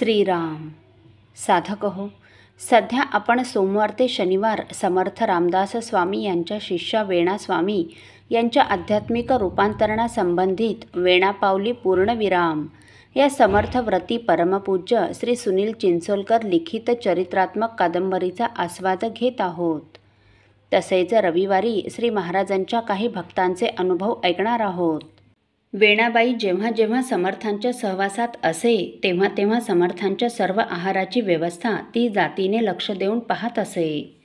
श्रीराम साधक हो, सध्या आपण सोमवार ते शनिवार समर्थ रामदास स्वामी यांच्या शिष्या वेणा स्वामी यांच्या आध्यात्मिक रूपांतरणासंबंधित वेणा पावली पूर्णविराम या समर्थ व्रती परमपूज्य श्री सुनील चिंचोलकर लिखित चरित्रात्मक कादंबरीचा आस्वाद घेत आहोत। तसेच रविवारी श्री महाराजांच्या काही भक्तांचे अनुभव ऐकणार आहोत। वेणाबाई जेव्हा जेव्हा समर्थांच्या सहवासात असे तेव्हा तेव्हा समर्थांच्या सर्व आहाराची व्यवस्था ती जातीने लक्ष देऊन पाहत असे।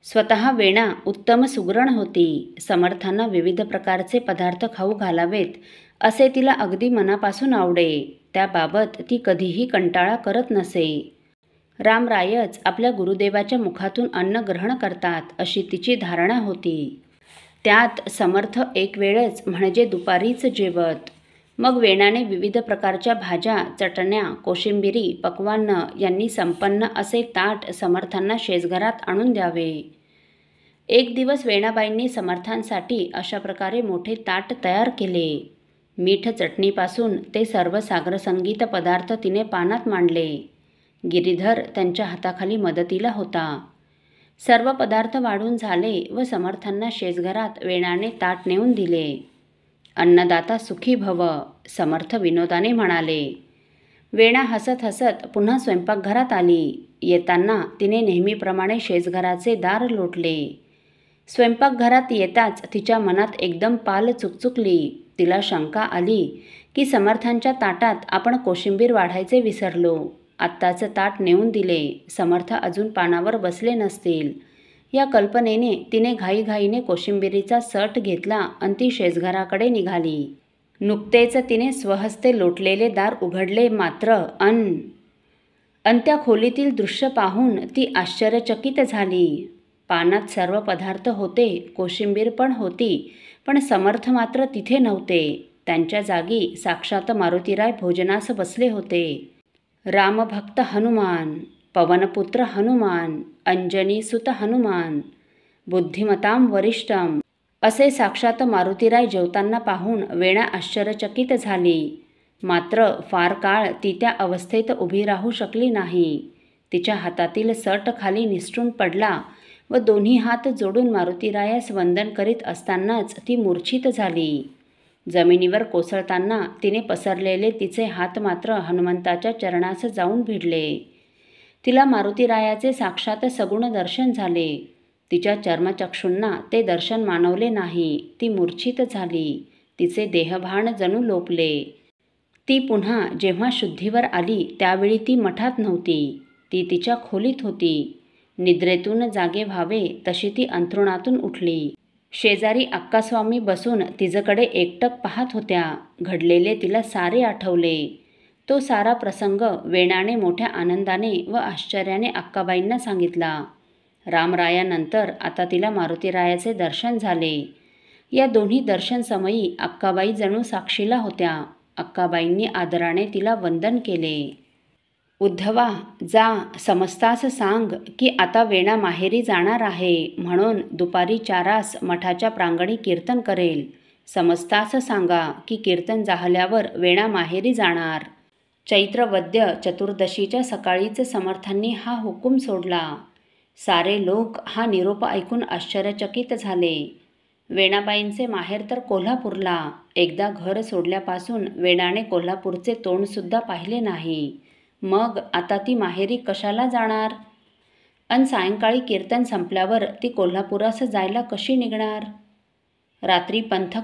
स्वतः वेणा उत्तम सुगरण होती। समर्थांना विविध प्रकारचे पदार्थ खाऊ घालावेत असे तिला अगदी मनापासून आवडे। त्याबाबत ती कधीही कंटाळा करत नसे। रामरायच आपल्या गुरुदेवाच्या मुखातून अन्न ग्रहण करतात अशी तिची धारणा होती। त्यात समर्थ एक वेळच म्हणजे दुपारीच जेवत। मग वेणाने विविध प्रकारच्या भाज्या, चटण्या, कोशिंबिरी, पक्वान्न यांनी संपन्न असे ताट समर्थांना शेजघरात आणून द्यावे। एक दिवस वेणाबाईंनी समर्थांसाठी अशा प्रकारे मोठे ताट तयार केले। मीठ चटणीपासून ते सर्व सागरसंगीत पदार्थ तिने पानात मांडले। गिरीधर त्यांच्या हाताखाली मदतीला होता। सर्व पदार्थ वाढून झाले व समर्थांना शेजघरात वेणाने ताट नेऊन दिले। अन्नदाता सुखी भव, समर्थ विनोदाने म्हणाले। वेणा हसत हसत पुन्हा स्वयंपाकघरात आली। येताना तिने नेहमीप्रमाणे शेजघराचे दार लोटले। स्वयंपाकघरात येताच तिच्या मनात एकदम पाल चुकचुकली। तिला शंका आली की समर्थांच्या ताटात आपण कोशिंबीर वाढायचे विसरलो। आत्ताचं ताट नेऊन दिले, समर्थ अजून पानावर बसले नसतील। या कल्पनेने तिने घाईघाईने कोशिंबिरीचा सट घेतला आणि ती शेजघराकडे निघाली। नुकतेच तिने स्वहस्ते लोटलेले दार उघडले मात्र अन त्या खोलीतील दृश्य पाहून ती आश्चर्यचकित झाली। पानात सर्व पदार्थ होते, कोशिंबीर पण होती, पण समर्थ मात्र तिथे नव्हते। त्यांच्या जागी साक्षात मारुतीराय भोजनास बसले होते। रामभक्त हनुमान, पवनपुत्र हनुमान, अंजनीसुत हनुमान, बुद्धिमतां वरिष्ठम असे साक्षात मारुतीराय जेवताना पाहून वेणा आश्चर्यचकित झाली। मात्र फार काळ ती त्या अवस्थेत उभी राहू शकली नाही। तिच्या हातातील सट खाली निसटून पडला व दोन्ही हात जोडून मारुतीरायास वंदन करीत असतानाच ती मूर्छित झाली। जमिनीवर कोसळताना तिने पसरलेले तिचे हात मात्र हनुमंताच्या चरणास जाऊन भिडले। तिला मारुतीरायाचे साक्षात सगुण दर्शन झाले। तिच्या चर्मचक्षूंना ते दर्शन मानवले नाही। ती मूर्छित झाली। तिचे देहभान जणू लोपले। ती पुन्हा जेव्हा शुद्धीवर आली त्यावेळी ती मठात नव्हती, ती तिच्या खोलीत होती। निद्रेतून जागे व्हावे तशी ती अंथरुणातून उठली। शेजारी अक्कास्वामी बसून तिच्याकडे एकटक पाहत होत्या। घडलेले तिला सारे आठवले। तो सारा प्रसंग वेणाने मोठ्या आनंदाने व आश्चर्याने अक्काबाईंना सांगितला। रामरायानंतर आता तिला मारुतीरायाचे दर्शन झाले। या दोन्ही दर्शनसमयी अक्काबाई जणू साक्षीला होत्या। अक्काबाईंनी आदराने तिला वंदन केले। उद्धवा, जा समस्तास सांग की आता वेणा माहेरी जाणार आहे, म्हणून दुपारी 4 मठाच्या प्रांगणी कीर्तन करेल। समस्तास सांगा की कीर्तन झाल्यावर वेणा माहेरी जाणार। चैत्रवद्य चतुर्दशीच्या सकाळीच समर्थांनी हा हुकूम सोडला। सारे लोक हा निरोप ऐकून आश्चर्यचकित झाले। वेणाबाईंचे माहेर तर कोल्हापूरला। एकदा घर सोडल्यापासून वेणाने कोल्हापूरचे तोंडसुद्धा पाहिले नाही। मग आता ती माहेरी कशाला जाणार? अन सायंकाळी कीर्तन संपल्यावर ती कोल्हापुरास जायला कशी निघणार? रात्री पंथ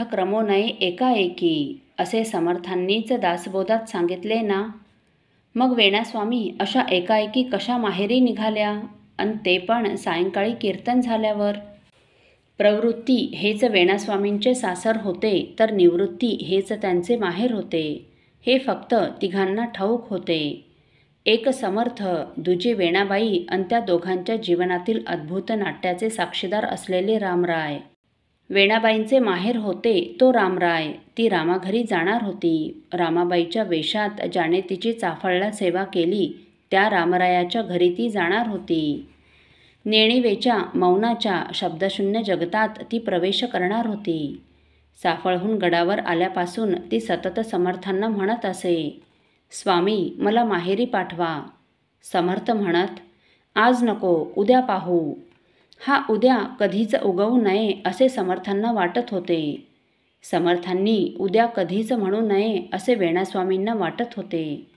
क्रमो नये एकाएकी असे समर्थांनीच दासबोधात सांगितले ना। मग वेणास्वामी अशा एकाएकी कशा माहेरी निघाल्या, अन ते पण सायंकाळी कीर्तन झाल्यावर? प्रवृत्ती हेच वेणास्वामींचे सासर होते तर निवृत्ती हेच त्यांचे माहेर होते, हे फक्त तिघांना ठाऊक होते। एक समर्थ, दुजी वेणाबाई आणि त्या दोघांच्या जीवनातील अद्भुत नाट्याचे साक्षीदार असलेले रामराय। वेणाबाईंचे माहेर होते तो रामराय। ती रामाघरी जाणार होती। रामाबाईच्या वेशात ज्याने तिची चाफळला सेवा केली त्या रामरायाच्या घरी ती जाणार होती। नेणिवेच्या मौनाच्या शब्दशून्य जगतात ती प्रवेश करणार होती। साफळहून गडावर आल्यापासून ती सतत समर्थांना म्हणत असे, स्वामी मला माहेरी पाठवा. समर्थ म्हणत, आज नको, उद्या पाहू. हा उद्या कधीच उगवू नये असे समर्थांना वाटत होते. समर्थांनी उद्या कधीच म्हणू नये असे वेणास्वामींना वाटत होते.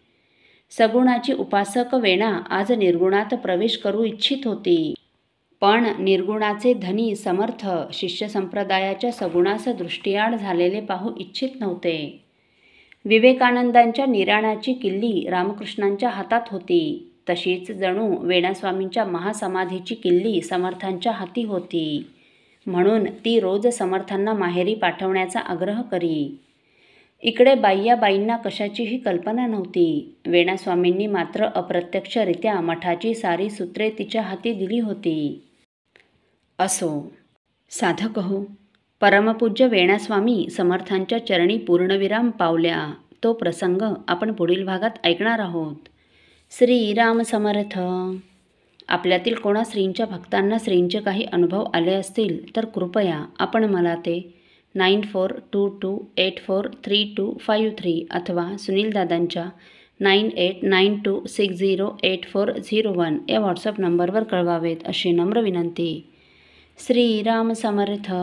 सगुणाची उपासक वेणा आज निर्गुणात प्रवेश करू इच्छित होती. पण निर्गुणाचे धनी समर्थ शिष्य संप्रदायाच्या सगुणास दृष्टिआड झालेले पाहू इच्छित नव्हते. विवेकानंदांच्या निराणाची किल्ली रामकृष्णांच्या हातात होती, तशीच जणू वेणास्वामींच्या महासमाधीची किल्ली समर्थांच्या हाती होती. म्हणून ती रोज समर्थांना माहेरी पाठवण्याचा आग्रह करी. इकडे बाईंना कशाचीही कल्पना नव्हती. वेणास्वामींनी मात्र अप्रत्यक्षरित्या मठाची सारी सूत्रे तिच्या हाती दिली होती. असो, साधक हो, परमपूज्य वेणास्वामी समर्थांच्या चरणी पूर्णविराम पावल्या तो प्रसंग आपण पुढील भागात ऐकणार आहोत. श्रीराम समर्थ. आपल्यातील कोणा श्रींच्या भक्तांना श्रींचे काही अनुभव आले असतील तर कृपया आपण मला ते 9422843253 अथवा सुनीलदादांच्या 9892608401 या व्हॉट्सअप नंबरवर कळवावेत अशी नम्र विनंती. श्रीराम समर्थ.